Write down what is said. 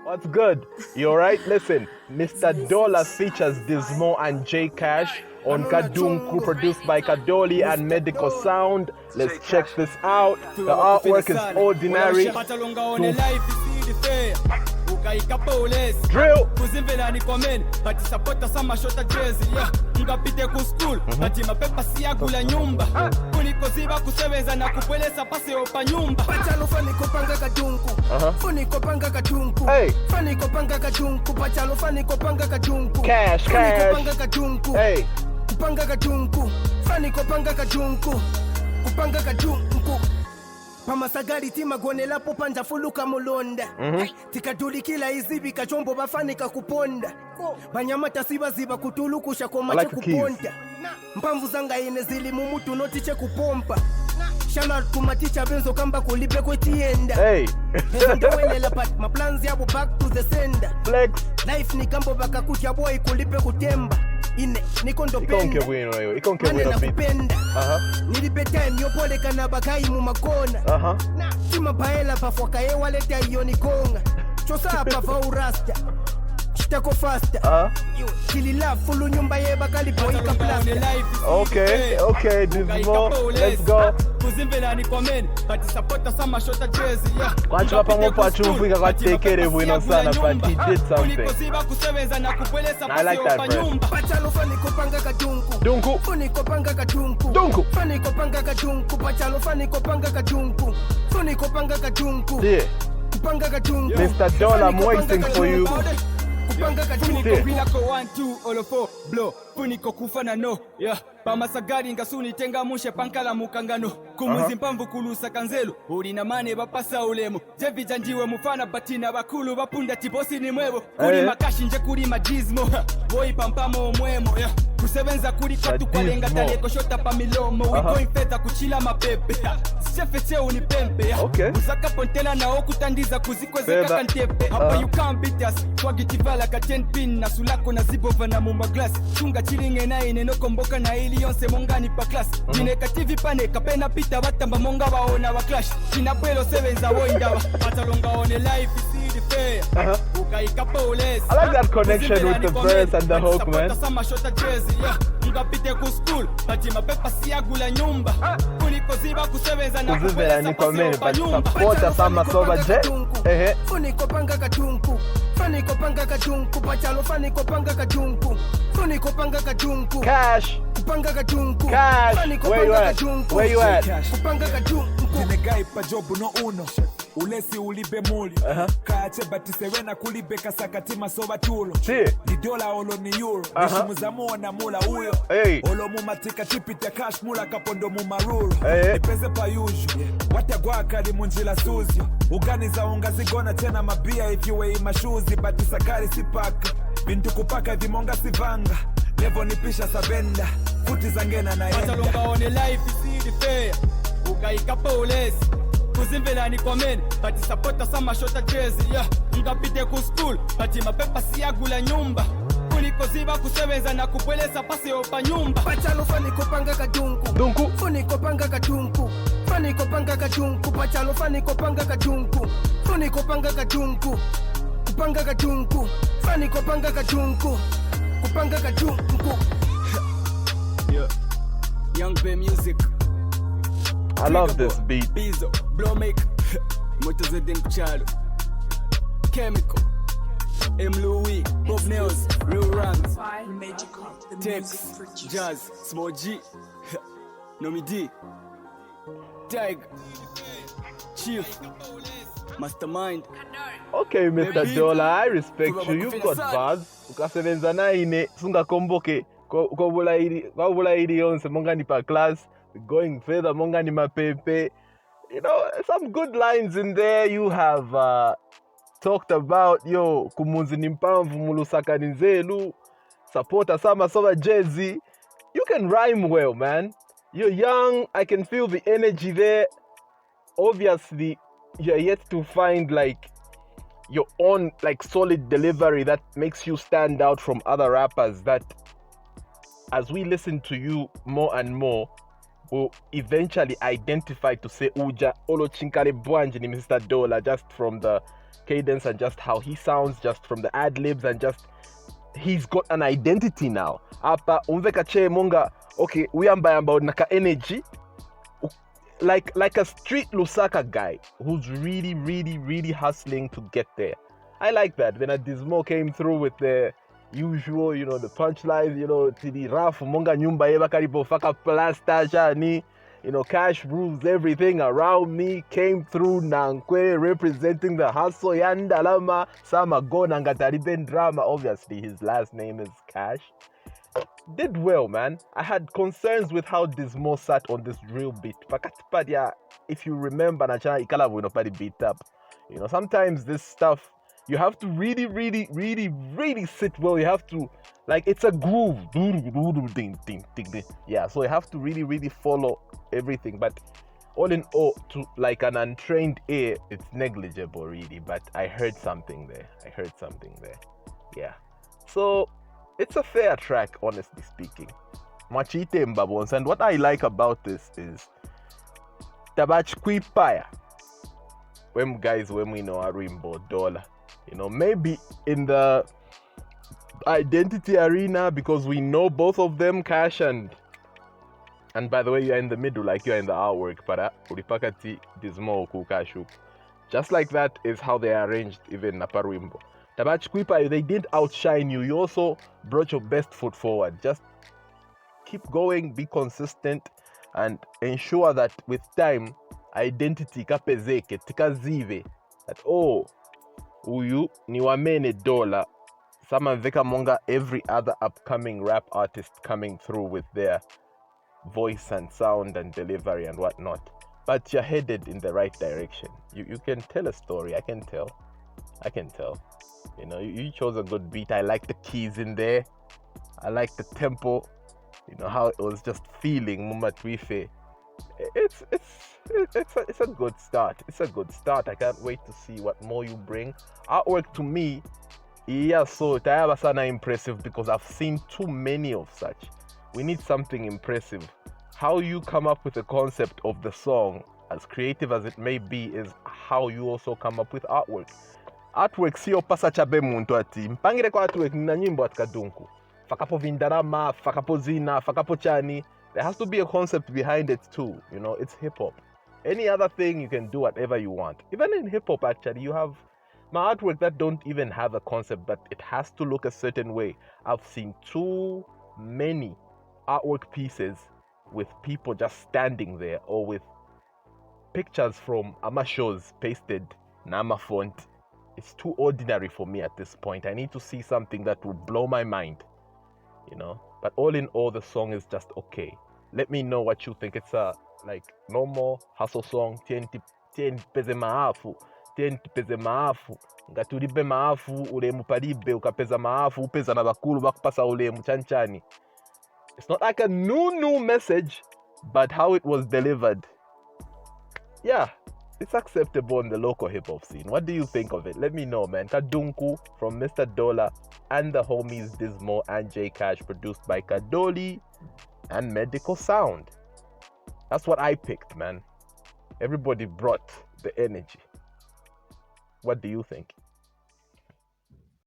What's good? You alright? Listen, Mr. Dollar features Dizmo and J Cash on Kadunku, produced by Kadoli and Medical Sound. Let's check this out. The artwork is ordinary. Drill. Kuzimvelani komen bati sapota sama shota jezi ngapite ku school bati mapepa siyagula nyumba kuliko ziba kusebenza na kupwelesa pase opa nyumba pachalo fani kopanga kadunku fani kopanga kadunku fani kopanga kadunku pachalo fani kopanga kadunku Cash kopanga kadunku kupanga kadunku fani kopanga kadunku kupanga kadunku Pamasagari tima gonela po panja fuluka mulonda Tikaduli kila izibi kachombo bafanika kuponda Banyamata siba ziba kutulukusha komache kuponda Mpamvu zanga ine zili mumutu notiche kupompa Shout kumaticha benzo kamba kulipe kwetienda Ndowelela pat my plans yabo back to the sender Flex Life ni kambo baka kutia boy kulipe kutemba Ine niko ndopenda Ikonke wino kupenda Nilipe time yopole kana bakai mu makona Tima paela pafwaka ye waleta iyo nikonga Chosa hapa fa urasta Chitako faster Kili love fulu nyumba ye bakali boika plaster Okay, Dizmo, let's go. Kuzimvelani komen bati sapota sama shota jezi Kwanchula pango pachumfika kwa tekere wino sana but he did something. I like that verse. Pachalo fani kopanga kadunku Dunku. Fani kopanga kadunku Dunku. Fani kopanga kadunku Pachalo fani kopanga kadunku Fani kopanga kadunku Kupanga kadunku Mr. Dollar, I'm waiting for you. Kupanga kadunku Bilako 1, 2, all of 4 blow Puniko kufana no Pamasagari ngasuni tenga mushe pankala mukangano Kumuzi mpamvu kulusa kanzelu Urina mane bapasa ulemu Jevi janjiwe mufana batina bakulu Bapunda tibosi ni mwebo Kuri makashi nje kuri Dizmo Boy pampamo mwemo Kusebenza kuri katu kwa lenga taleko shota pa milomo Wiko infeta kuchila mapepe Sifete unipempe Kuzaka pontela na okutandiza kuzikwezeka kantepe Hapa you can't beat us Twagitivala ka 10 pin na sulako na zibova na mumba glass Chunga chilinge na ine no komboka na ili yonse mongani pa class Jineka TV paneka pena pita batamba monga waona wa clash Chinapwelo sevenza woindawa Atalonga one life isi the fair Ukaika police I like that connection with the verse and the hook, man. Sama shota jezi ngapite ku school bati mapepa siyagula nyumba kuliko ziba kusebenza na Kuzimvelani komen bati sapota sama soba je Fani kopanga kadunku Fani kopanga kadunku Pachalo fani kopanga kadunku Fani kopanga kadunku Cash Kupanga kadunku Cash Where you at? Kupanga kadunku Tinegai pa jobu no uno Ulesi ulibe muli Kache batisewena kulibe kasakatima soba tulo Ni dola olo ni euro Nishimuzamu na mula uyo Olo mumatika tipita cash mula kapondo mumaruru Nipeze pa yuju Watagwa kari munjila suzio Uganiza ungazigona tena mabia ikiwe imashuzi Batisagari sipaka Bintu kupaka vimonga sivanga Levo nipisha sabenda Futi zangena na enda Patalonga one life isi the fair Ukaika police Kuzimvelani komen bati sapota sama shota jezi ngapite ku school bati mapepa siyagula nyumba kuliko ziba kusebenza na kupwelesa pase opa nyumba Pachalo fani kopanga kadunku Fani kopanga kadunku Fani kopanga kadunku Pachalo fani kopanga kadunku Fani kopanga kadunku Kupanga kadunku Fani kopanga kadunku Kupanga kadunku Young Bay music I love this beat. Bizo, blow make, motoze denk chalo, chemical, M. Louis, Bob Nails, Real Ranks, Tex, Jazz, Small G, Nomi D, Tag, Chief, Mastermind. Okay, Mr. Dollar, I respect you. You've got bars. Ukasebenza na ine sunga komboke kwa bula iri yonse mongani pa class. Going further, mongani mapepe. You know, some good lines in there. You have talked about kumunzi nimpamvu mulusaka ninzelu, supporta sama soba jezi. You can rhyme well, man. You're young. I can feel the energy there. Obviously, you're yet to find like your own like solid delivery that makes you stand out from other rappers. That as we listen to you more and more, will eventually identify to say Uja Olo Chinkale Bwanji ni Mr. Dollar just from the cadence and just how he sounds, just from the ad-libs, and just he's got an identity now. Apa umveka che monga, okay, uyamba naka energy, like a street Lusaka guy who's really, really, really hustling to get there. I like that. When a Dizmo came through with the usual, the punchlines, tidi rafu monga nyumba eba karibo faka plasta jani, cash rules everything around me, came through Nankwe representing the hustle yandalama sama go nangatariben drama. Obviously his last name is Cash. Did well, man. I had concerns with how Dizmo sat on this drill beat. Pakatipadia, if you remember, Nachana Ikala will not beat up. Sometimes this stuff, you have to really, really, really, really sit well. You have to, it's a groove. Yeah, so you have to really, really follow everything. But all in all, to like an untrained ear, it's negligible, really. But I heard something there. Yeah. So it's a fair track, honestly speaking. Machite Mbabons. And what I like about this is Tabachkwi Paya. When we know Arimbo Dollar. Maybe in the identity arena, because we know both of them, Cash and by the way, you're in the middle, like you're in the artwork, para Uripakati Dizmo Kukashuk. Just like that is how they are arranged even Naparimbo. Tabachkwipa, they didn't outshine you. You also brought your best foot forward. Just keep going, be consistent, and ensure that with time, identity kapezeke, tikazive, that uyu ni wamene dollar. Sama veka monga every other upcoming rap artist coming through with their voice and sound and delivery and whatnot. But you're headed in the right direction. You can tell a story. I can tell. You chose a good beat. I like the keys in there. I like the tempo. How it was just feeling Mumatwife. It's a good start. I can't wait to see what more you bring. Artwork to me, so Tayabasana impressive because I've seen too many of such. We need something impressive. How you come up with the concept of the song, as creative as it may be, is how you also come up with artwork. Artwork sio pasa chabe muntu ati mpangire kwa artwork nina nyimbo at Kadunku fakapo vindarama, fakapo zina, fakapo chani. There has to be a concept behind it too. It's hip-hop. Any other thing, you can do whatever you want. Even in hip-hop, actually, you have my artwork that don't even have a concept, but it has to look a certain way. I've seen too many artwork pieces with people just standing there, or with pictures from Ama shows pasted in Ama font. It's too ordinary for me at this point. I need to see something that will blow my mind, But all in all, the song is just okay. Let me know what you think. It's a normal hustle song. Tien peze maafu. Ngaturibe maafu, ulemu paribe, ukapeza maafu, upeza na bakulu, bakupasa ulemu chanchani. It's not like a new message, but how it was delivered, yeah, it's acceptable in the local hip-hop scene. What do you think of it? Let me know, man. Kadunku from Mr. Dollar and the homies Dizmo and J Cash, produced by Kadoli and Medical Sound. That's what I picked, man. Everybody brought the energy. What do you think?